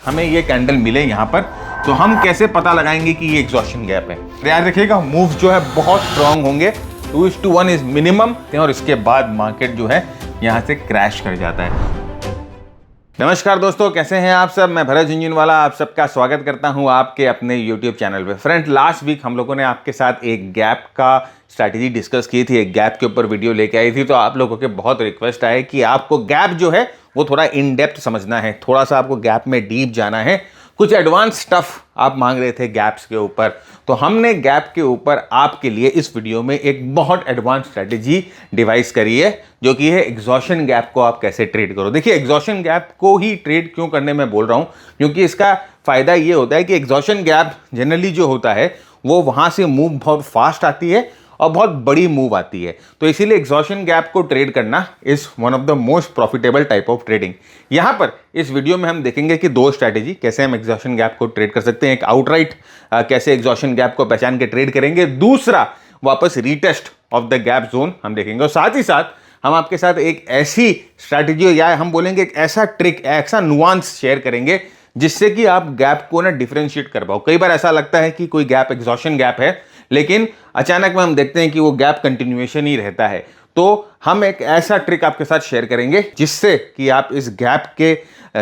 हमें ये कैंडल मिले यहाँ पर, तो हम कैसे पता लगाएंगे कि ये एग्जॉशन गैप है। याद रखिएगा मूव जो है बहुत स्ट्रांग होंगे, 2:1 इज मिनिमम, और इसके बाद मार्केट जो है यहाँ से क्रैश कर जाता है। नमस्कार दोस्तों, कैसे हैं आप सब। मैं भरत झुंझुनवाला आप सबका स्वागत करता हूं आपके अपने YouTube चैनल पे। फ्रेंड, लास्ट वीक हम लोगों ने आपके साथ एक गैप का स्ट्रैटेजी डिस्कस की थी, एक गैप के ऊपर वीडियो लेके आई थी। तो आप लोगों के बहुत रिक्वेस्ट आए कि आपको गैप जो है वो थोड़ा इन डेप्थ समझना है, थोड़ा सा आपको गैप में डीप जाना है, कुछ एडवांस स्टफ आप मांग रहे थे गैप्स के ऊपर। तो हमने गैप के ऊपर आपके लिए इस वीडियो में एक बहुत एडवांस स्ट्रेटेजी डिवाइस करी है, जो कि है एग्जॉशन गैप को आप कैसे ट्रेड करो। देखिए, एग्जॉशन गैप को ही ट्रेड क्यों करने में बोल रहा हूं, क्योंकि इसका फायदा ये होता है कि एग्जॉशन गैप जनरली जो होता है वो वहां से मूव बहुत फास्ट आती है और बहुत बड़ी मूव आती है। तो इसीलिए एग्जॉशन गैप को ट्रेड करना is one of the most profitable type of trading. यहां पर इस वीडियो में हम देखेंगे कि दो स्ट्रैटेजी कैसे हम एग्जॉशन गैप को ट्रेड कर सकते हैं। एक आउटराइट कैसे एग्जॉशन गैप को पहचान के ट्रेड करेंगे, दूसरा वापस retest of the gap zone हम देखेंगे, और साथ ही साथ हम आपके साथ एक ऐसी स्ट्रैटेजी या हम बोलेंगे एक ऐसा ट्रिक, ऐसा नुआंस शेयर करेंगे जिससे कि आप गैप को ना डिफरेंशिएट कर पाओ। कई बार ऐसा लगता है कि कोई गैप एग्जॉशन गैप है, लेकिन अचानक में हम देखते हैं कि वो गैप कंटिन्यूएशन ही रहता है। तो हम एक ऐसा ट्रिक आपके साथ शेयर करेंगे जिससे कि आप इस गैप के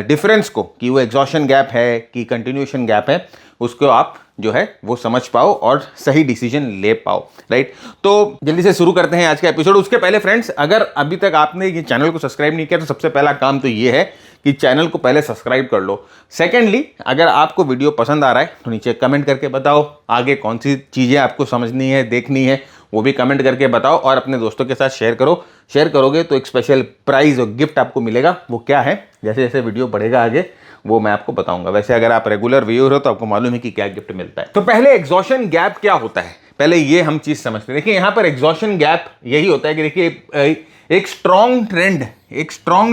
डिफरेंस को, कि वो एग्जॉशन गैप है कि कंटिन्यूएशन गैप है, उसको आप जो है वो समझ पाओ और सही डिसीजन ले पाओ। राइट, तो जल्दी से शुरू करते हैं आज का एपिसोड। उसके पहले फ्रेंड्स, अगर अभी तक आपने ये चैनल को सब्सक्राइब नहीं किया तो सबसे पहला काम तो ये है कि चैनल को पहले सब्सक्राइब कर लो। सेकेंडली, अगर आपको वीडियो पसंद आ रहा है तो नीचे कमेंट करके बताओ आगे कौन सी चीज़ें आपको समझनी है, देखनी है, वो भी कमेंट करके बताओ और अपने दोस्तों के साथ शेयर करो। शेयर करोगे तो एक स्पेशल प्राइज और गिफ्ट आपको मिलेगा। वो क्या है, जैसे जैसे वीडियो बढ़ेगा आगे वो मैं आपको बताऊंगा। वैसे अगर आप रेगुलर व्यूअर हो तो आपको मालूम है कि क्या गिफ्ट मिलता है। तो पहले एग्जॉशन गैप क्या होता है, पहले ये हम चीज समझते हैं। देखिए, यहाँ पर एग्जॉशन गैप यही होता है कि देखिए एक स्ट्रॉन्ग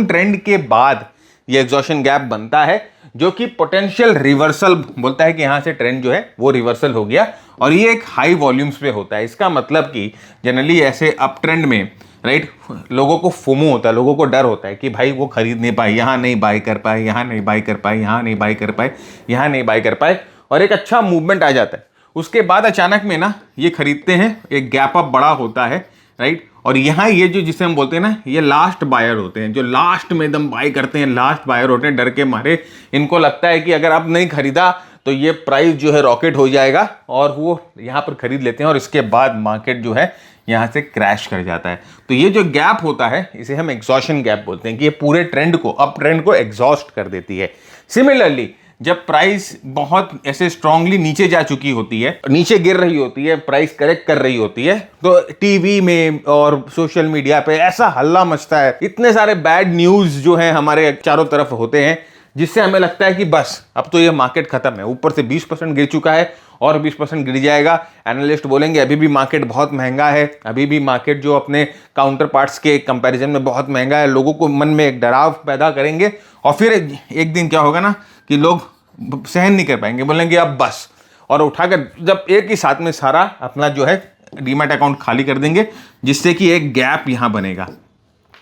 ट्रेंड के बाद ये एग्जॉशन गैप बनता है, जो कि पोटेंशियल रिवर्सल बोलता है कि यहां से ट्रेंड जो है वो रिवर्सल हो गया, और ये एक हाई वॉल्यूम्स पे होता है। इसका मतलब कि जनरली ऐसे अप ट्रेंड में राइट, लोगों को फोमो होता है, लोगों को डर होता है कि भाई वो खरीद नहीं पाए, यहाँ नहीं बाय कर पाए, यहाँ नहीं बाय कर पाए, यहाँ नहीं बाय कर पाए, यहाँ नहीं बाय कर पाए, और एक अच्छा मूवमेंट आ जाता है। उसके बाद अचानक में ना ये खरीदते हैं, एक गैप अप बड़ा होता है राइट, और यहाँ ये जो जिसे हम बोलते हैं ना, ये लास्ट बायर होते हैं, जो लास्ट में एकदम बाय करते हैं, लास्ट बायर होते हैं। डर के मारे इनको लगता है कि अगर आप नहीं खरीदा तो ये प्राइस जो है रॉकेट हो जाएगा, और वो यहाँ पर खरीद लेते हैं, और इसके बाद मार्केट जो है यहाँ से क्रैश कर जाता है। तो ये जो गैप होता है इसे हम एग्जॉशन गैप बोलते हैं, कि ये पूरे ट्रेंड को, अप ट्रेंड को एग्जॉस्ट कर देती है। सिमिलरली, जब प्राइस बहुत ऐसे स्ट्रांगली नीचे जा चुकी होती है, नीचे गिर रही होती है, प्राइस करेक्ट कर रही होती है, तो टीवी में और सोशल मीडिया पे ऐसा हल्ला मचता है, इतने सारे बैड न्यूज़ जो है हमारे चारों तरफ होते हैं, जिससे हमें लगता है कि बस अब तो ये मार्केट खत्म है। ऊपर से 20% गिर चुका है और 20% गिर जाएगा। एनालिस्ट बोलेंगे अभी भी मार्केट बहुत महंगा है, अभी भी मार्केट जो अपने काउंटर पार्ट्स के कंपैरिजन में बहुत महंगा है। लोगों को मन में एक डराव पैदा करेंगे, और फिर एक दिन क्या होगा ना कि लोग सहन नहीं कर पाएंगे, बोलेंगे अब बस, और उठाकर जब एक ही साथ में सारा अपना जो है डीमैट अकाउंट खाली कर देंगे, जिससे कि एक गैप यहाँ बनेगा,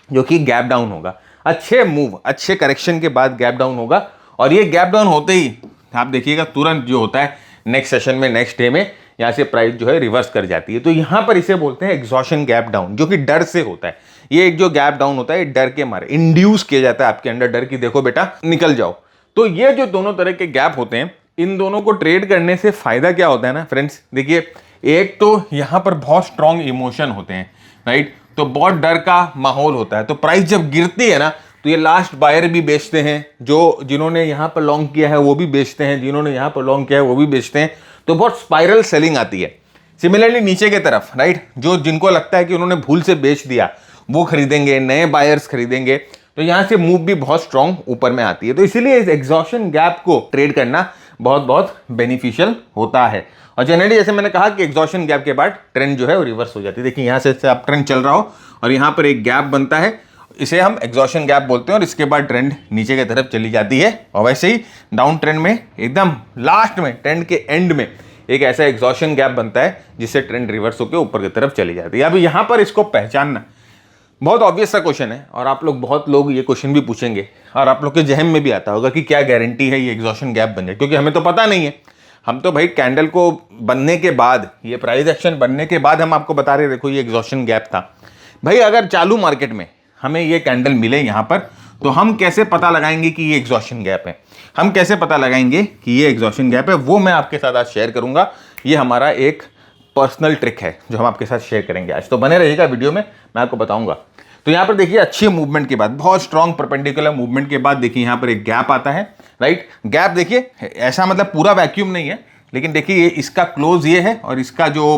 जो कि गैप डाउन होगा। अच्छे मूव, अच्छे करेक्शन के बाद गैप डाउन होगा, और ये गैप डाउन होते ही आप देखिएगा तुरंत जो होता है नेक्स्ट सेशन में, नेक्स्ट डे में यहाँ से प्राइस जो है रिवर्स कर जाती है। तो यहाँ पर इसे बोलते हैं एग्जॉशन गैप डाउन, जो कि डर से होता है। ये एक जो गैप डाउन होता है डर के मारे इंड्यूस किया जाता है आपके अंदर, डर की देखो बेटा निकल जाओ। तो ये जो दोनों तरह के गैप होते हैं, इन दोनों को ट्रेड करने से फायदा क्या होता है ना फ्रेंड्स, देखिए, एक तो यहाँ पर बहुत स्ट्रांग इमोशन होते हैं राइट, तो बहुत डर का माहौल होता है। तो प्राइस जब गिरती है ना, तो ये लास्ट बायर भी बेचते हैं, जो जिन्होंने यहाँ पर लॉन्ग किया है वो भी बेचते हैं, जिन्होंने यहाँ पर लॉन्ग किया है वो भी बेचते हैं। तो बहुत स्पाइरल सेलिंग आती है। सिमिलरली नीचे की तरफ राइट, जो जिनको लगता है कि उन्होंने भूल से बेच दिया वो खरीदेंगे, नए बायर्स खरीदेंगे, तो यहाँ से मूव भी बहुत स्ट्रांग ऊपर में आती है। तो इसीलिए इस एग्जॉशन गैप को ट्रेड करना बहुत बहुत बेनिफिशियल होता है। और जनरली जैसे मैंने कहा कि एग्जॉशन गैप के बाद ट्रेंड जो है वो रिवर्स हो जाती है। देखिए, यहाँ से आप ट्रेंड चल रहा हो और यहाँ पर एक गैप बनता है, इसे हम एग्जॉशन गैप बोलते हैं, और इसके बाद ट्रेंड नीचे की तरफ चली जाती है। और वैसे ही डाउन ट्रेंड में एकदम लास्ट में, ट्रेंड के एंड में एक ऐसा एग्जॉशन गैप बनता है जिससे ट्रेंड रिवर्स होकर ऊपर की तरफ चली जाती है। अब यहाँ पर इसको पहचानना बहुत ऑब्वियस सा क्वेश्चन है, और आप लोग बहुत लोग ये क्वेश्चन भी पूछेंगे, और आप लोग के जहन में भी आता होगा कि क्या गारंटी है ये एग्जॉशन गैप बन जाए, क्योंकि हमें तो पता नहीं है। हम तो भाई कैंडल को बनने के बाद, ये प्राइस एक्शन बनने के बाद हम आपको बता रहे देखो ये एग्जॉशन गैप था। भाई अगर चालू मार्केट में हमें ये कैंडल मिले यहाँ पर, तो हम कैसे पता लगाएंगे कि ये एग्जॉशन गैप है? हम कैसे पता लगाएंगे कि ये एग्जॉशन गैप है, वो मैं आपके साथ आज शेयर करूंगा। ये हमारा एक पर्सनल ट्रिक है जो हम आपके साथ शेयर करेंगे आज, तो बने रहिएगा वीडियो में, मैं आपको बताऊंगा। तो यहाँ पर देखिए अच्छी मूवमेंट के बाद, बहुत स्ट्रॉन्ग परपेंडिकुलर मूवमेंट के बाद देखिए यहाँ पर एक गैप आता है, राइट। गैप देखिए ऐसा मतलब पूरा वैक्यूम नहीं है, लेकिन देखिए ये इसका क्लोज ये है और इसका जो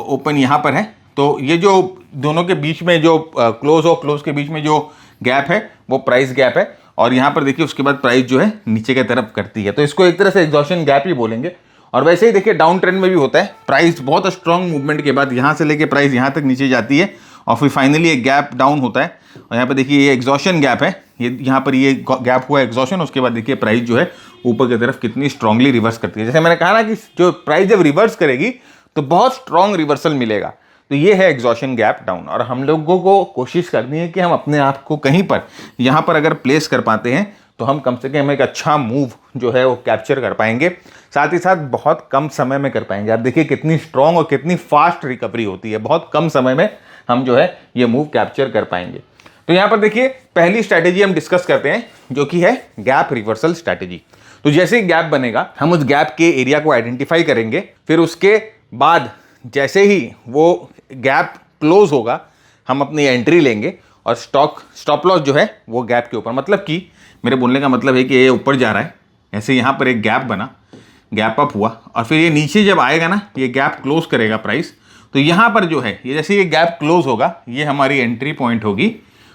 ओपन यहाँ पर है, तो ये जो दोनों के बीच में जो क्लोज और क्लोज के बीच में जो गैप है वो प्राइस गैप है। और यहाँ पर देखिए उसके बाद प्राइस जो है नीचे की तरफ करती है, तो इसको एक तरह से एग्जॉशन गैप ही बोलेंगे। और वैसे ही देखिए डाउन ट्रेंड में भी होता है, प्राइस बहुत स्ट्रॉन्ग मूवमेंट के बाद यहाँ से लेके प्राइस यहाँ तक नीचे जाती है और फिर फाइनली एक गैप डाउन होता है। और यहाँ पर देखिए ये एग्जॉशन गैप है, ये यहाँ पर ये गैप हुआ एग्जॉशन, उसके बाद देखिए प्राइस जो है ऊपर की तरफ कितनी स्ट्रांगली रिवर्स करती है। जैसे मैंने कहा ना कि जो प्राइस जब रिवर्स करेगी तो बहुत स्ट्रांग रिवर्सल मिलेगा, तो ये है एग्जॉशन गैप डाउन। और हम लोगों को कोशिश करनी है कि हम अपने आप को कहीं पर यहाँ पर अगर प्लेस कर पाते हैं तो हम कम से कम एक अच्छा मूव जो है वो कैप्चर कर पाएंगे, साथ ही साथ बहुत कम समय में कर पाएंगे। आप देखिए कितनी स्ट्रांग और कितनी फास्ट रिकवरी होती है, बहुत कम समय में हम जो है ये मूव कैप्चर कर पाएंगे। तो यहाँ पर देखिए पहली स्ट्रैटेजी हम डिस्कस करते हैं जो कि है गैप रिवर्सल स्ट्रैटेजी। तो जैसे ही गैप बनेगा हम उस गैप के एरिया को आइडेंटिफाई करेंगे, फिर उसके बाद जैसे ही वो गैप क्लोज होगा हम अपनी एंट्री लेंगे और स्टॉप लॉस जो है वो गैप के ऊपर, मतलब कि मेरे बोलने का मतलब है कि ये ऊपर जा रहा है, ऐसे यहाँ पर एक गैप बना, गैप अप हुआ और फिर ये नीचे जब आएगा ना, ये गैप क्लोज करेगा प्राइस, तो यहाँ पर जो है ये जैसे ये गैप क्लोज होगा ये हमारी एंट्री पॉइंट होगी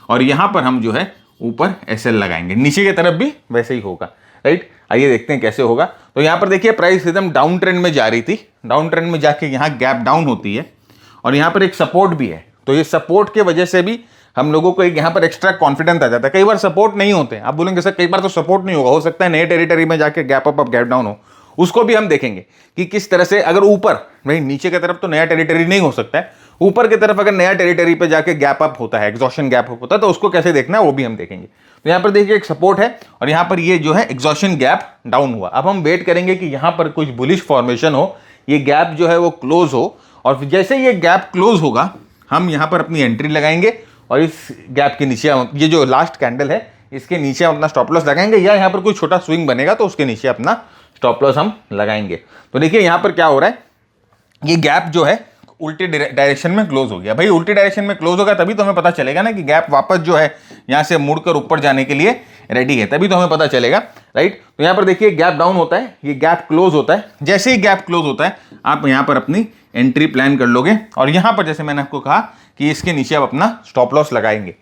और यहाँ पर हम जो है ऊपर एसएल लगाएंगे। नीचे की तरफ भी वैसे ही होगा, राइट। आइए देखते हैं कैसे होगा। तो यहाँ पर देखिए प्राइस एकदम डाउन ट्रेंड में जा रही थी, डाउन ट्रेंड में जाके यहाँ गैप डाउन होती है और यहाँ पर एक सपोर्ट भी है, तो ये सपोर्ट के वजह से भी हम लोगों को एक यहाँ पर एक्स्ट्रा कॉन्फिडेंस आ जाता है। कई बार सपोर्ट नहीं होते, आप बोलेंगे सर कई बार तो सपोर्ट नहीं होगा, हो सकता है नए टेरिटरी में जाके गैप अप गैप डाउन हो, उसको भी हम देखेंगे कि किस तरह से, अगर ऊपर भाई नीचे की तरफ तो नया टेरिटरी नहीं हो सकता है, ऊपर की तरफ अगर नया टेरिटरी पे जाके गैप अप होता है, एग्जॉशन गैप अप होता है, तो उसको कैसे देखना है वो भी हम देखेंगे। तो यहाँ पर देखिए एक सपोर्ट है और यहाँ पर ये जो है एग्जॉशन गैप डाउन हुआ। अब हम वेट करेंगे कि यहाँ पर कुछ बुलिश फॉर्मेशन हो, ये गैप जो है वो क्लोज हो और जैसे ये गैप क्लोज होगा हम यहाँ पर अपनी एंट्री लगाएंगे और इस गैप के नीचे ये जो लास्ट कैंडल है इसके नीचे हम अपना स्टॉप लॉस लगाएंगे, या यहाँ पर कोई छोटा स्विंग बनेगा तो उसके नीचे अपना स्टॉप लॉस हम लगाएंगे। तो देखिए यहाँ पर क्या हो रहा है, ये गैप जो है उल्टे डायरेक्शन में क्लोज हो गया। भाई उल्टे डायरेक्शन में क्लोज होगा तभी तो हमें पता चलेगा ना कि गैप वापस जो है यहाँ से मुड़कर ऊपर जाने के लिए रेडी है, तभी तो हमें पता चलेगा, राइट। तो यहाँ पर देखिए गैप डाउन होता है, ये गैप क्लोज होता है, जैसे ही गैप क्लोज होता है आप यहाँ पर अपनी एंट्री प्लान कर लोगे और यहाँ पर जैसे मैंने आपको कहा कि इसके नीचे आप अपना स्टॉप लॉस लगाएंगे।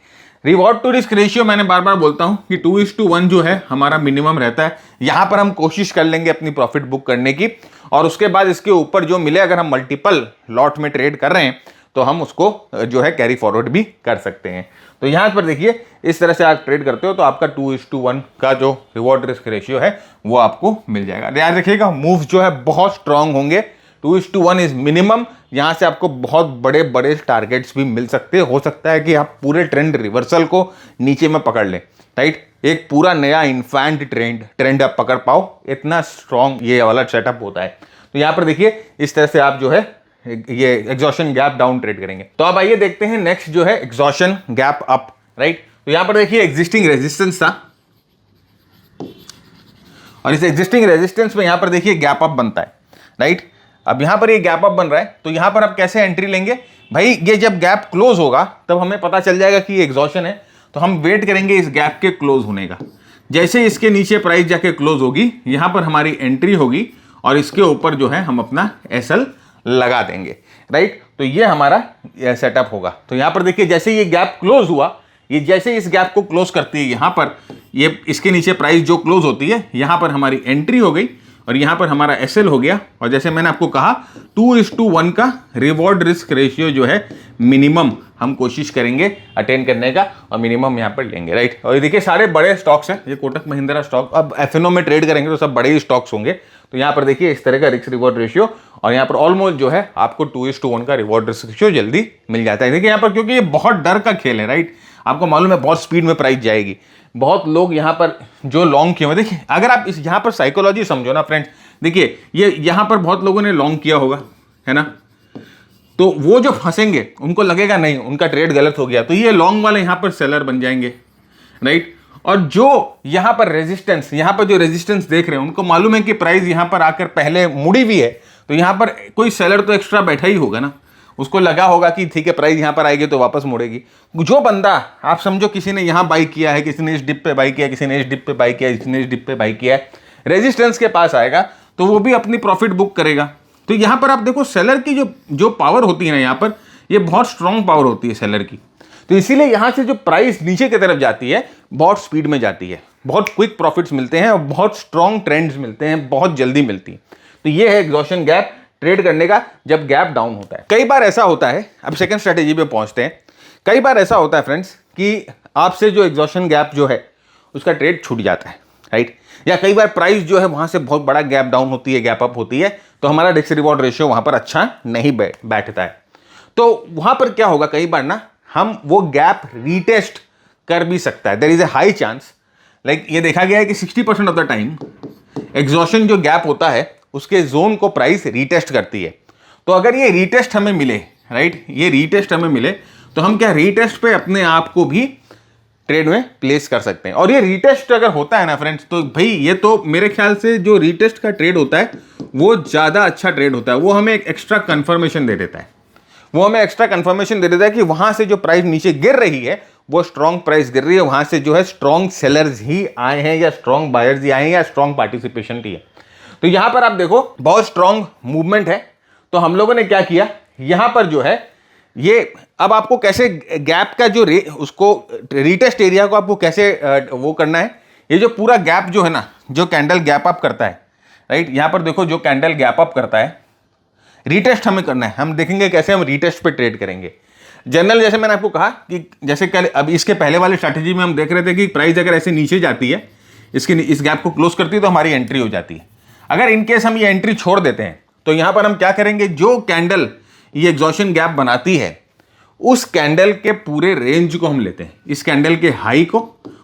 रिवॉर्ड टू रिस्क रेशियो मैंने बार बार बोलता हूं कि 2:1 जो है हमारा मिनिमम रहता है। यहां पर हम कोशिश कर लेंगे अपनी प्रॉफिट बुक करने की और उसके बाद इसके ऊपर जो मिले, अगर हम मल्टीपल लॉट में ट्रेड कर रहे हैं तो हम उसको जो है कैरी फॉरवर्ड भी कर सकते हैं। तो यहां पर देखिए इस तरह से आप ट्रेड करते हो तो आपका 2:1 का जो रिवॉर्ड रिस्क रेशियो है वो आपको मिल जाएगा। याद रखिएगा मूव जो है बहुत स्ट्रांग होंगे, 2:1 इज मिनिमम। यहां से आपको बहुत बड़े बड़े टारगेट्स भी मिल सकते हैं, हो सकता है कि आप पूरे ट्रेंड रिवर्सल को नीचे में पकड़ लें, राइट। एक पूरा नया इन्फैंट ट्रेंड आप पकड़ पाओ, इतना स्ट्रांग ये वाला सेटअप होता है। तो यहां पर देखिए इस तरह से आप जो है ये एग्जॉशन गैप डाउन ट्रेड करेंगे। तो अब आइए देखते हैं नेक्स्ट जो है एग्जॉशन गैप अप, राइट। तो यहां पर देखिए एग्जिस्टिंग रेजिस्टेंस था और इस एग्जिस्टिंग रेजिस्टेंस में यहां पर देखिए गैप अप बनता है, राइट। अब यहां पर ये गैप अप बन रहा है तो यहां पर आप कैसे एंट्री लेंगे? भाई ये जब गैप क्लोज होगा तब हमें पता चल जाएगा कि ये एग्जॉशन है, तो हम वेट करेंगे इस गैप के क्लोज होने का। जैसे इसके नीचे प्राइस जाके क्लोज होगी यहां पर हमारी एंट्री होगी और इसके ऊपर जो है हम अपना एसएल लगा देंगे, राइट। तो ये हमारा सेटअप होगा। तो यहां पर देखिए जैसे ये गैप क्लोज हुआ, ये जैसे इस गैप को क्लोज करती है यहां पर ये इसके नीचे प्राइस जो क्लोज होती है यहां पर हमारी एंट्री हो गई और यहां पर हमारा एसएल हो गया। और जैसे मैंने आपको कहा 2:1 का रिवॉर्ड रिस्क रेशियो जो है मिनिमम हम कोशिश करेंगे अटेन करने का और मिनिमम यहां पर लेंगे, राइट। और ये देखिए सारे बड़े स्टॉक्स हैं, ये कोटक महिंद्रा स्टॉक, अब एफएनओ में ट्रेड करेंगे तो सब बड़े ही स्टॉक्स होंगे। तो यहां पर देखिए इस तरह का रिस्क रिवॉर्ड रेशियो और यहां पर ऑलमोस्ट जो है आपको 2:1 का रिवॉर्ड रिस्क रेशियो जल्दी मिल जाता है। देखिए यहां पर क्योंकि ये बहुत डर का खेल है, राइट। आपको मालूम है बहुत स्पीड में प्राइस जाएगी। बहुत लोग यहाँ पर जो लॉन्ग किए हुए, देखिए अगर आप इस यहाँ पर साइकोलॉजी समझो ना फ्रेंड्स, देखिए ये यहाँ पर बहुत लोगों ने लॉन्ग किया होगा, है ना, तो वो जो फंसेंगे उनको लगेगा नहीं उनका ट्रेड गलत हो गया, तो ये लॉन्ग वाले यहाँ पर सेलर बन जाएंगे, राइट। और जो यहाँ पर रेजिस्टेंस, यहाँ पर जो रेजिस्टेंस देख रहे हैं उनको मालूम है कि प्राइस यहाँ पर आकर पहले मुड़ी भी है, तो यहाँ पर कोई सेलर तो एक्स्ट्रा बैठा ही होगा ना, उसको लगा होगा कि ठीक है प्राइस यहाँ पर आएगी तो वापस मुड़ेगी। जो बंदा आप समझो किसी ने यहाँ बाई किया है, किसी ने इस डिप पे बाई किया, किसी ने इस डिप पे बाई किया, किसी ने इस डिप पे बाई किया है, रेजिस्टेंस के पास आएगा तो वो भी अपनी प्रॉफिट बुक करेगा। तो यहाँ पर आप देखो सेलर की जो पावर होती है ना, यहाँ पर ये बहुत स्ट्रॉन्ग पावर होती है सेलर की। तो इसीलिए यहाँ से जो प्राइस नीचे की तरफ जाती है बहुत स्पीड में जाती है, बहुत क्विक प्रॉफिट्स मिलते हैं और बहुत स्ट्रॉन्ग ट्रेंड्स मिलते हैं, बहुत जल्दी मिलती है। तो ये है एग्जॉशन गैप ट्रेड करने का जब गैप डाउन होता है। कई बार ऐसा होता है, अब सेकंड स्ट्रेटेजी पे पहुंचते हैं, कई बार ऐसा होता है फ्रेंड्स कि आपसे जो एग्जॉशन गैप जो है उसका ट्रेड छूट जाता है, राइट, या कई बार प्राइस जो है वहां से बहुत बड़ा गैप डाउन होती है, गैप अप होती है, तो हमारा रिस्क रिवॉर्ड रेशियो वहां पर अच्छा नहीं बैठता है। तो वहां पर क्या होगा, कई बार ना हम वो गैप रीटेस्ट कर भी सकता है, there is a high chance, like ये देखा गया है कि 60% ऑफ द टाइम एग्जॉशन जो गैप होता है उसके जोन को प्राइस रीटेस्ट करती है। तो अगर ये रीटेस्ट हमें मिले, राइट, ये रीटेस्ट हमें मिले तो हम क्या रीटेस्ट पे अपने आप को भी ट्रेड में प्लेस कर सकते हैं। और ये रीटेस्ट अगर होता है ना फ्रेंड्स, तो भाई ये तो मेरे ख्याल से जो रीटेस्ट का ट्रेड होता है वो ज़्यादा अच्छा ट्रेड होता है, वो हमें एक एक्स्ट्रा कन्फर्मेशन दे देता है, वो हमें एक्स्ट्रा कन्फर्मेशन दे देता है कि वहां से जो प्राइस नीचे गिर रही है वो स्ट्रॉन्ग प्राइस गिर रही है, वहां से जो है स्ट्रॉन्ग सेलर्स ही आए हैं या स्ट्रॉन्ग बायर्स ही आए हैं या स्ट्रॉन्ग पार्टिसिपेशन ही है। तो यहां पर आप देखो बहुत स्ट्रॉन्ग मूवमेंट है। तो हम लोगों ने क्या किया, यहां पर जो है ये अब आपको कैसे गैप का जो उसको रीटेस्ट एरिया को आपको कैसे वो करना है, ये जो पूरा गैप जो है ना, जो कैंडल गैप अप करता है, राइट, यहां पर देखो जो कैंडल गैप अप करता है रीटेस्ट हमें करना है। हम देखेंगे कैसे हम रीटेस्ट पे ट्रेड करेंगे। जनरल जैसे मैंने आपको कहा कि जैसे कल अब इसके पहले वाले स्ट्रैटेजी में हम देख रहे थे कि प्राइस अगर ऐसे नीचे जाती है, इस गैप को क्लोज करती है तो हमारी एंट्री हो जाती है। अगर इनकेस हम ये एंट्री छोड़ देते हैं तो यहां पर हम क्या करेंगे, जो कैंडल ये एग्जॉशन गैप बनाती है उस कैंडल के पूरे रेंज को हम लेते हैं, इस कैंडल के हाई को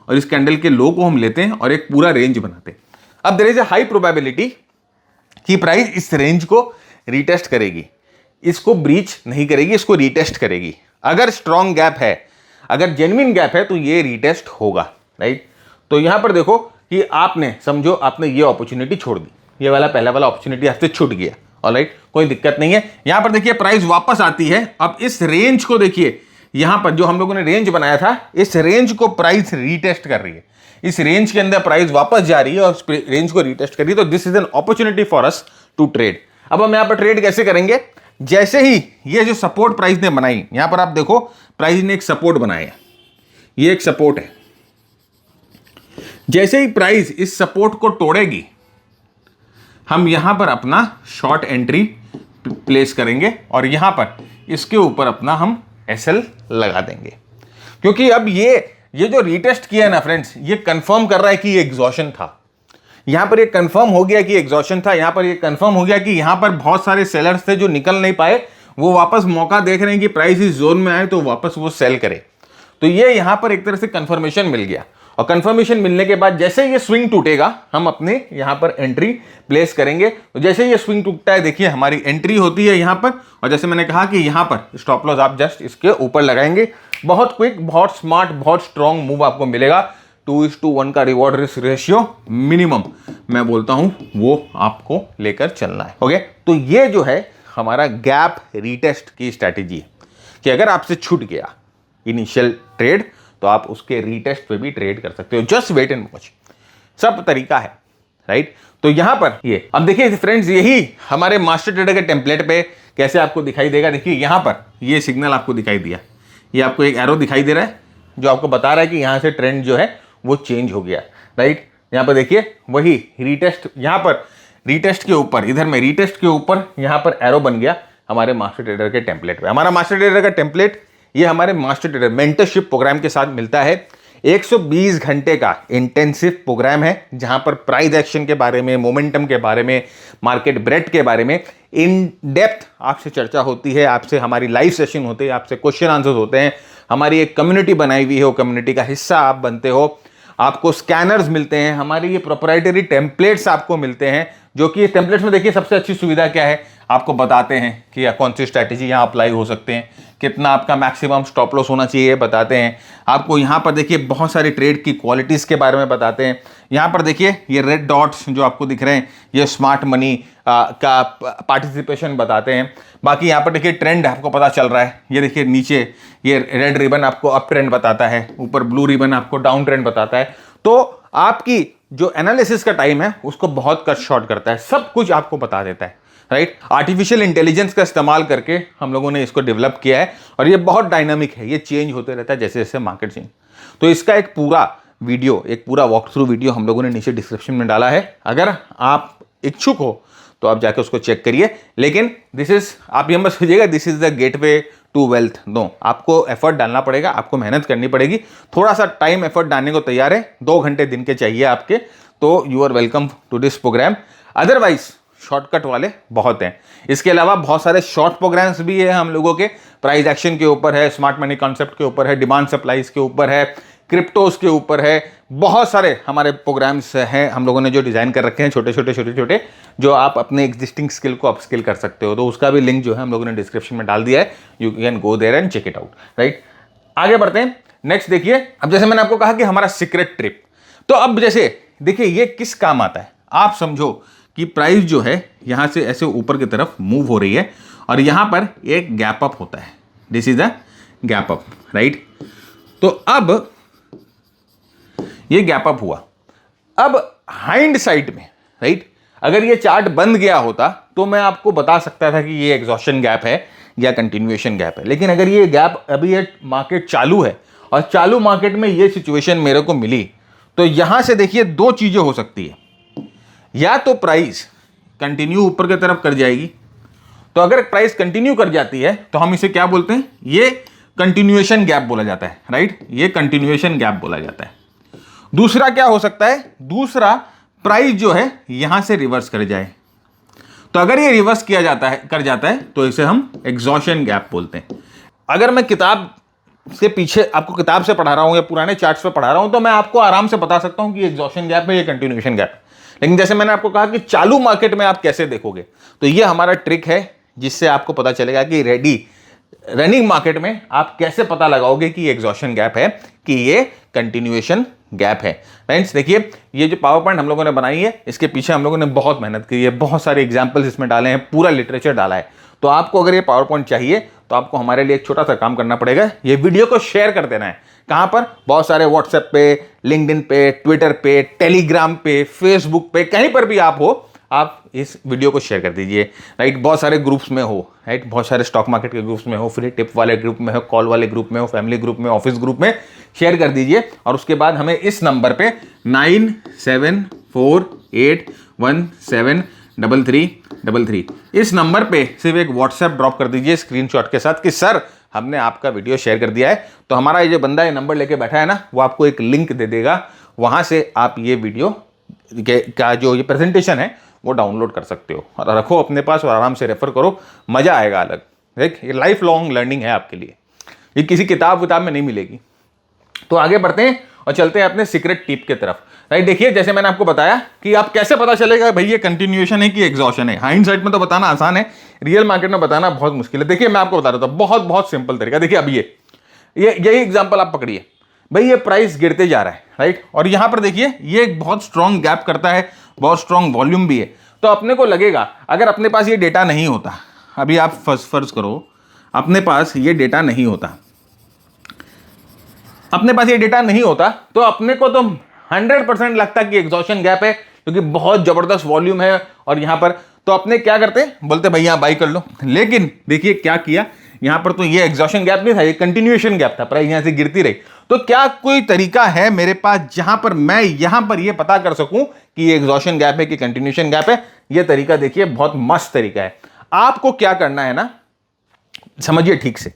और इस कैंडल के लो को हम लेते हैं और एक पूरा रेंज बनाते हैं। अब there is a high probability कि प्राइस इस रेंज को रीटेस्ट करेगी, इसको ब्रीच नहीं करेगी, इसको रीटेस्ट करेगी। अगर स्ट्रॉन्ग गैप है, अगर जेन्युइन गैप है तो ये रीटेस्ट होगा, राइट। तो यहां पर देखो कि आपने समझो आपने ये अपॉर्चुनिटी छोड़ दी, ये वाला पहला वाला अपॉर्चुनिटी आपसे छूट गया, ऑलराइट, कोई दिक्कत नहीं है। यहां पर देखिए प्राइस वापस आती है। अब इस रेंज को देखिए, यहां पर जो हम लोगों ने रेंज बनाया था इस रेंज को प्राइस रीटेस्ट कर रही है, इस रेंज के अंदर प्राइस वापस जा रही है और उस रेंज को रीटेस्ट कर रही है। तो this is an opportunity for us to trade. अब हम यहां पर ट्रेड कैसे करेंगे, जैसे ही ये जो सपोर्ट प्राइस ने बनाई, यहां पर आप देखो प्राइस ने एक सपोर्ट बनाया, ये एक सपोर्ट है, जैसे ही प्राइस इस सपोर्ट को तोड़ेगी हम यहां पर अपना शॉर्ट एंट्री प्लेस करेंगे और यहां पर इसके ऊपर अपना हम एसएल लगा देंगे। क्योंकि अब ये जो रीटेस्ट किया है ना फ्रेंड्स, ये कंफर्म कर रहा है कि ये एग्जॉशन था, यहां पर ये कंफर्म हो गया कि एग्जॉशन था, यहां पर ये कंफर्म हो गया कि यहां पर बहुत सारे सेलर्स थे जो निकल नहीं पाए, वो वापस मौका देख रहे हैं कि प्राइस इस जोन में आए तो वापस वो सेल करे। तो ये यहां पर एक तरह से कंफर्मेशन मिल गया और कंफर्मेशन मिलने के बाद जैसे ये स्विंग टूटेगा हम अपने यहां पर एंट्री प्लेस करेंगे। तो जैसे ये स्विंग टूटता है देखिए हमारी एंट्री होती है यहां पर, और जैसे मैंने कहा कि यहां पर स्टॉप लॉस आप जस्ट इसके ऊपर लगाएंगे। बहुत क्विक, बहुत स्मार्ट, बहुत स्ट्रॉन्ग मूव आपको मिलेगा। 2:1 का रिवॉर्ड रिस्क रेशियो मिनिमम मैं बोलता हूं वो आपको लेकर चलना है। ओके, तो ये जो है हमारा गैप रीटेस्ट की स्ट्रैटेजी है कि अगर आपसे छूट गया इनिशियल ट्रेड तो आप उसके रीटेस्ट पे भी ट्रेड कर सकते हो। जस्ट वेट एंड वॉच, सब तरीका है, राइट। तो यहां पर ये अब देखिए फ्रेंड्स, यही हमारे मास्टर ट्रेडर के टेम्पलेट पे कैसे आपको दिखाई देगा। देखिए यहां पर ये सिग्नल आपको दिखाई दिया, ये आपको एक एरो दिखाई दे रहा है जो आपको बता रहा है कि यहां से ट्रेंड जो है वो चेंज हो गया, राइट। यहां पर देखिए वही रीटेस्ट, यहां पर रीटेस्ट के ऊपर, इधर में रीटेस्ट के ऊपर यहां पर एरो बन गया हमारे मास्टर ट्रेडर के टेम्पलेट पे। हमारा मास्टर ट्रेडर का टेम्पलेट ये हमारे मास्टर ट्रेडर मेंटरशिप प्रोग्राम के साथ मिलता है। 120 घंटे का इंटेंसिव प्रोग्राम है जहां पर प्राइस एक्शन के बारे में, मोमेंटम के बारे में, मार्केट ब्रेड के बारे में इन डेप्थ आपसे चर्चा होती है, आपसे हमारी लाइव सेशन होते हैं, आपसे क्वेश्चन आंसर्स होते हैं, हमारी एक कम्युनिटी बनाई हुई है, वो कम्युनिटी का हिस्सा आप बनते हो, आपको स्कैनर्स मिलते हैं, हमारी ये प्रोप्राइटरी टेम्पलेट्स आपको मिलते हैं, जो कि टेम्पलेट्स में देखिए सबसे अच्छी सुविधा क्या है, आपको बताते हैं कि कौन सी स्ट्रैटेजी यहाँ अप्लाई हो सकते हैं, कितना आपका मैक्सिमम स्टॉप लॉस होना चाहिए बताते हैं, आपको यहाँ पर देखिए बहुत सारी ट्रेड की क्वालिटीज़ के बारे में बताते हैं। यहाँ पर देखिए ये रेड डॉट्स जो आपको दिख रहे हैं ये स्मार्ट मनी का पार्टिसिपेशन बताते हैं। बाकी यहाँ पर देखिए ट्रेंड आपको पता चल रहा है, ये देखिए नीचे ये रेड रिबन आपको अप ट्रेंड बताता है, ऊपर ब्लू रिबन आपको डाउन ट्रेंड बताता है। तो आपकी जो एनालिसिस का टाइम है उसको बहुत कट शॉर्ट करता है, सब कुछ आपको बता देता है, राइट। आर्टिफिशियल इंटेलिजेंस का इस्तेमाल करके हम लोगों ने इसको डेवलप किया है और ये बहुत डायनामिक है, ये चेंज होते रहता है जैसे जैसे मार्केट चेंज। तो इसका एक पूरा वीडियो, एक पूरा वॉक थ्रू वीडियो हम लोगों ने नीचे डिस्क्रिप्शन में डाला है, अगर आप इच्छुक हो तो आप जाके उसको चेक करिए। लेकिन दिस इज, आप ये मत सोचिएगा this is the gateway to wealth, no, आपको एफर्ट डालना पड़ेगा, आपको मेहनत करनी पड़ेगी, थोड़ा सा टाइम एफर्ट डालने को तैयार है, 2 घंटे दिन के चाहिए आपके, तो you are welcome to this programme. Otherwise shortcut वाले बहुत हैं। इसके अलावा बहुत सारे शॉर्ट प्रोग्राम्स भी है हम लोगों के, प्राइस एक्शन के ऊपर है, स्मार्ट मनी कॉन्सेप्ट के ऊपर है, डिमांड सप्लाईज के ऊपर है, क्रिप्टोस के ऊपर है, बहुत सारे हमारे प्रोग्राम्स हैं हम लोगों ने जो डिजाइन कर रखे हैं, छोटे छोटे जो आप अपने एग्जिस्टिंग स्किल को अपस्किल कर सकते हो। तो उसका भी लिंक जो है हम लोगों ने डिस्क्रिप्शन में डाल दिया है, you can go there and check it out, right. आगे बढ़ते हैं, नेक्स्ट देखिए। अब जैसे मैंने आपको कहा कि हमारा सीक्रेट ट्रिप, तो अब जैसे देखिए ये किस काम आता है, आप समझो कि प्राइस जो है यहां से ऐसे ऊपर की तरफ मूव हो रही है और यहां पर एक गैप अप होता है, this is a gap up, right. तो अब ये गैप अप हुआ, अब हाइंड साइड में, राइट, अगर ये चार्ट बंद गया होता तो मैं आपको बता सकता था कि ये एग्जॉशन गैप है या कंटिन्यूएशन गैप है। लेकिन अगर ये गैप, अभी ये मार्केट चालू है और चालू मार्केट में ये सिचुएशन मेरे को मिली, तो यहां से देखिए 2 चीजें हो सकती है, या तो प्राइस कंटिन्यू ऊपर की तरफ कर जाएगी, तो अगर प्राइस कंटिन्यू कर जाती है तो हम इसे क्या बोलते हैं, ये कंटिन्यूएशन गैप बोला जाता है, राइट, ये कंटिन्यूएशन गैप बोला जाता है। दूसरा क्या हो सकता है, दूसरा प्राइस जो है यहां से रिवर्स कर जाए, तो अगर ये रिवर्स किया जाता है, कर जाता है, तो इसे हम एग्जॉशन गैप बोलते हैं। अगर मैं किताब से पीछे आपको किताब से पढ़ा रहा हूं या पुराने चार्ट्स पे पढ़ा रहा हूं तो मैं आपको आराम से बता सकता हूं कि एग्जॉशन गैप है, ये कंटिन्यूएशन गैप है। लेकिन जैसे मैंने आपको कहा कि चालू मार्केट में आप कैसे देखोगे, तो ये हमारा ट्रिक है जिससे आपको पता चलेगा कि रनिंग मार्केट में आप कैसे पता लगाओगे कि एग्जॉशन गैप है कि ये कंटिन्यूएशन गैप है। फ्रेंड्स देखिए, ये जो पावर पॉइंट हम लोगों ने बनाई है, इसके पीछे हम लोगों ने बहुत मेहनत की है, बहुत सारे एग्जाम्पल्स इसमें डाले हैं, पूरा लिटरेचर डाला है। तो आपको अगर ये पावर पॉइंट चाहिए तो आपको हमारे लिए एक छोटा सा काम करना पड़ेगा, ये वीडियो को शेयर कर देना है। कहां पर, बहुत सारे व्हाट्सएप पे, लिंक्डइन पे, ट्विटर पे, टेलीग्राम पे, फेसबुक पे, कहीं पर भी आप हो, आप इस वीडियो को शेयर कर दीजिए, राइट। बहुत सारे ग्रुप्स में हो, राइट, बहुत सारे स्टॉक मार्केट के ग्रुप्स में हो, फ्री टिप वाले ग्रुप में हो, कॉल वाले ग्रुप में हो, फैमिली ग्रुप में, ऑफिस ग्रुप में शेयर कर दीजिए। और उसके बाद हमें इस नंबर पे 9748173333 इस नंबर पे सिर्फ एक व्हाट्सएप ड्रॉप कर दीजिए स्क्रीनशॉट के साथ कि सर हमने आपका वीडियो शेयर कर दिया है। तो हमारा ये जो बंदा ये नंबर लेके बैठा है ना, वो आपको एक लिंक दे देगा, वहां से आप ये वीडियो का जो ये प्रेजेंटेशन है वो डाउनलोड कर सकते हो और रखो अपने पास और आराम से रेफर करो, मजा आएगा अलग। देख, ये लाइफ लॉन्ग लर्निंग है आपके लिए, ये किसी किताब में नहीं मिलेगी। तो आगे बढ़ते हैं और चलते हैं अपने सीक्रेट टिप के तरफ, राइट। देखिए, जैसे मैंने आपको बताया कि आप कैसे पता चलेगा भाई ये कंटिन्यूएशन है कि एग्जॉशन है। हाइंडसाइट में तो बताना आसान है, रियल मार्केट में बताना बहुत मुश्किल है। देखिए मैं आपको बता रहा था, बहुत सिंपल तरीका। देखिए अब ये यही एग्जांपल आप पकड़िए, भाई ये प्राइस गिरते जा रहा है, राइट, और यहां पर देखिए ये एक बहुत स्ट्रॉन्ग गैप करता है, बहुत स्ट्रॉन्ग वॉल्यूम भी है। तो अपने को लगेगा, अगर अपने पास ये डेटा नहीं होता, अभी आप फर्ज करो अपने पास ये डेटा नहीं होता, अपने पास ये डेटा नहीं होता, तो अपने को तो 100% लगता कि एग्जॉशन गैप है, क्योंकि बहुत जबरदस्त वॉल्यूम है और यहां पर। तो अपने क्या करते, बोलते भाई यहां बाई कर लो। लेकिन देखिए क्या किया, यहां पर तो ये एग्जॉशन गैप नहीं था, ये कंटिन्यूएशन गैप था, प्राइस यहां से गिरती रही। तो क्या कोई तरीका है मेरे पास जहां पर मैं यहां पर ये पता कर सकूं कि ये एग्जॉशन गैप है कि कंटिन्यूएशन गैप है? ये तरीका देखिए बहुत मस्त तरीका है। आपको क्या करना है ना, समझिए ठीक से,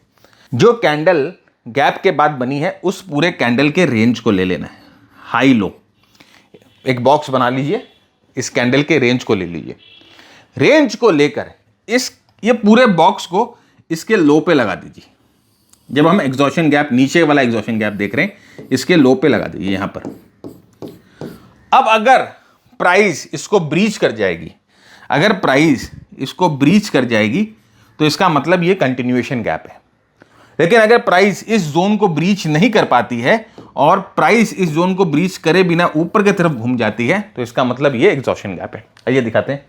जो कैंडल गैप के बाद बनी है उस पूरे कैंडल के रेंज को ले लेना है, हाई लो। एक बॉक्स बना लीजिए, इस कैंडल के रेंज को ले लीजिए। रेंज को लेकर ये पूरे बॉक्स को इसके लो पे लगा दीजिए। जब हम एग्जॉशन गैप, नीचे वाला एग्जॉशन गैप देख रहे हैं, इसके लो पे लगा दीजिए यहां पर। अब अगर प्राइस इसको ब्रीच कर जाएगी, अगर प्राइस इसको ब्रीच कर जाएगी तो इसका मतलब ये कंटिन्यूएशन गैप है। लेकिन अगर प्राइस इस जोन को ब्रीच नहीं कर पाती है और प्राइस इस जोन को ब्रीच करे बिना ऊपर की तरफ घूम जाती है तो इसका मतलब ये एग्जॉशन गैप है। आइए दिखाते हैं।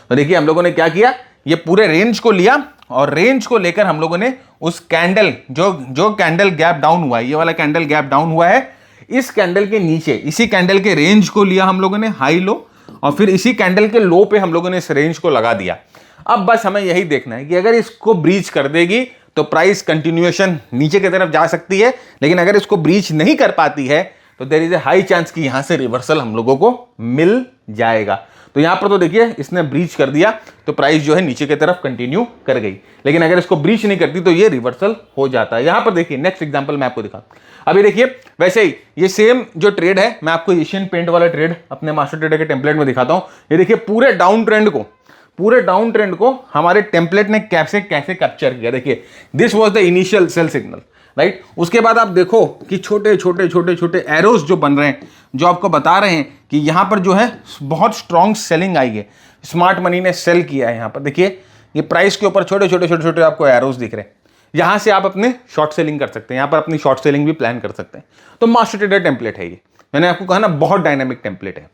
तो देखिए हम लोगों ने क्या किया, ये पूरे रेंज को लिया और रेंज को लेकर हम लोगों ने उस कैंडल जो कैंडल गैप डाउन हुआ है, ये वाला कैंडल गैप डाउन हुआ है, इस कैंडल के नीचे इसी कैंडल के रेंज को लिया हम लोगों ने हाई लो, और फिर इसी कैंडल के लो पे हम लोगों ने इस रेंज को लगा दिया। अब बस हमें यही देखना है कि अगर इसको ब्रीच कर देगी तो प्राइस कंटिन्यूएशन नीचे की तरफ जा सकती है, लेकिन अगर इसको ब्रीच नहीं कर पाती है तो there is a high chance कि यहां से रिवर्सल हम लोगों को मिल जाएगा। तो यहां पर तो देखिए इसने ब्रीच कर दिया तो प्राइस जो है नीचे की तरफ कंटिन्यू कर गई, लेकिन अगर इसको ब्रीच नहीं करती तो ये रिवर्सल हो जाता है। यहां पर देखिए नेक्स्ट एग्जांपल मैं आपको दिखाता हूं। अभी देखिए वैसे ही ये सेम जो ट्रेड है, मैं आपको एशियन पेंट वाला ट्रेड अपने मास्टर ट्रेडर के टेम्पलेट में दिखाता हूं। ये देखिए पूरे डाउन ट्रेंड को हमारे टेम्पलेट ने कैसे कैप्चर किया। देखिए this was the initial sell signal, right. उसके बाद आप देखो कि छोटे छोटे एरोस जो बन रहे हैं, जो आपको बता रहे हैं कि यहां पर जो है बहुत स्ट्रॉन्ग सेलिंग आई है, स्मार्ट मनी ने सेल किया है। यहां पर देखिए ये प्राइस के ऊपर छोटे छोटे आपको एरोस दिख रहे हैं, यहां से आप अपने शॉर्ट सेलिंग कर सकते हैं, यहां पर अपनी शॉर्ट सेलिंग भी प्लान कर सकते हैं। तो मास्टर ट्रेडर टेम्पलेट है ये, मैंने आपको कहा ना बहुत डायनामिक टेम्पलेट है,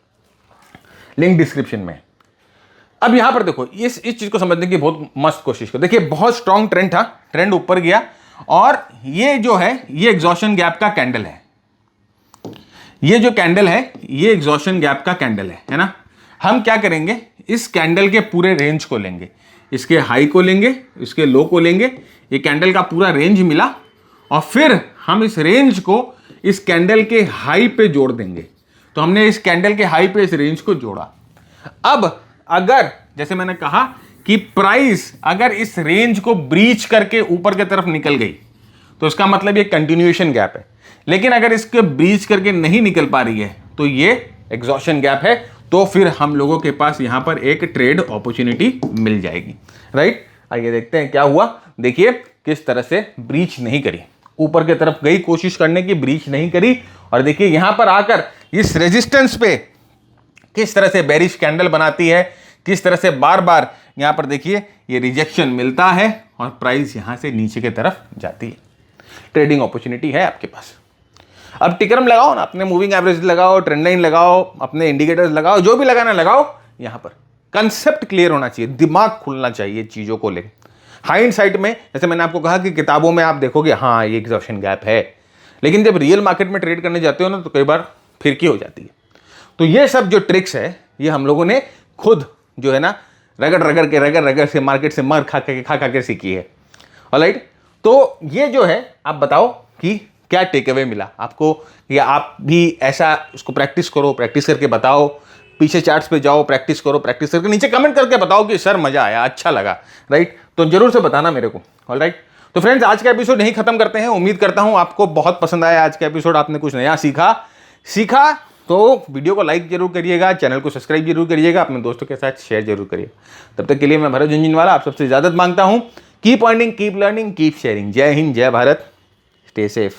लिंक डिस्क्रिप्शन में। अब यहां पर देखो इस चीज को समझने की बहुत मस्त कोशिश करो। देखिए बहुत स्ट्रॉन्ग ट्रेंड था, ट्रेंड ऊपर गया और ये जो है ये एग्जॉशन गैप का कैंडल है। ये जो कैंडल है ये एग्जॉशन गैप का कैंडल है ना। हम क्या करेंगे, इस कैंडल के पूरे रेंज को लेंगे, इसके हाई को लेंगे, इसके लो को लेंगे, ये कैंडल का पूरा रेंज मिला और फिर हम इस रेंज को इस कैंडल के हाई पे जोड़ देंगे। तो हमने इस कैंडल के हाई पे इस रेंज को जोड़ा। अब अगर जैसे मैंने कहा कि प्राइस अगर इस रेंज को ब्रीच करके ऊपर की तरफ निकल गई तो इसका मतलब ये कंटिन्यूएशन गैप है, लेकिन अगर इसके ब्रीच करके नहीं निकल पा रही है तो ये एग्जॉशन गैप है। तो फिर हम लोगों के पास यहां पर एक ट्रेड अपॉर्चुनिटी मिल जाएगी, राइट। आइए देखते हैं क्या हुआ। देखिए किस तरह से ब्रीच नहीं करी, ऊपर की तरफ गई कोशिश करने की, ब्रीच नहीं करी, और देखिए यहां पर आकर इस रेजिस्टेंस पे किस तरह से बेरिश कैंडल बनाती है, किस तरह से बार बार यहां पर देखिए ये रिजेक्शन मिलता है और प्राइस यहां से नीचे की तरफ जाती है। ट्रेडिंग अपॉर्चुनिटी है आपके पास। अब टिकरम लगाओ ना, अपने मूविंग एवरेज लगाओ, ट्रेंड लाइन लगाओ, अपने इंडिकेटर्स लगाओ, जो भी लगाना लगाओ। यहां पर कंसेप्ट क्लियर होना चाहिए, दिमाग खुलना चाहिए चीजों को लेकर। हाइंडसाइट में जैसे मैंने आपको कहा कि किताबों में आप देखोगे हाँ ये एग्जॉशन गैप है, लेकिन जब रियल मार्केट में ट्रेड करने जाते हो ना तो कई बार फिरकी हो जाती है। तो ये सब जो ट्रिक्स है ये हम लोगों ने खुद जो है ना रगड़ से मार्केट से मर खा के सीखी है। ऑलराइट, तो ये जो है आप बताओ कि क्या टेक अवे मिला आपको, या आप भी ऐसा उसको प्रैक्टिस करो, प्रैक्टिस करके बताओ, पीछे चार्ट्स पे जाओ, प्रैक्टिस करो, प्रैक्टिस करके नीचे कमेंट करके बताओ कि सर मजा आया, अच्छा लगा, राइट। तो जरूर से बताना मेरे को। ऑलराइट, तो फ्रेंड्स आज का एपिसोड यहीं खत्म करते हैं। उम्मीद करता हूं आपको बहुत पसंद आया आज का एपिसोड, आपने कुछ नया सीखा तो वीडियो को लाइक जरूर करिएगा, चैनल को सब्सक्राइब जरूर करिएगा, अपने दोस्तों के साथ शेयर जरूर करिएगा। तब तक के लिए मैं भरत झुनझुनवाला आप सबसे इजाजत मांगता हूं। Keep earning, keep learning, keep sharing. जय हिंद, जय भारत, स्टे सेफ।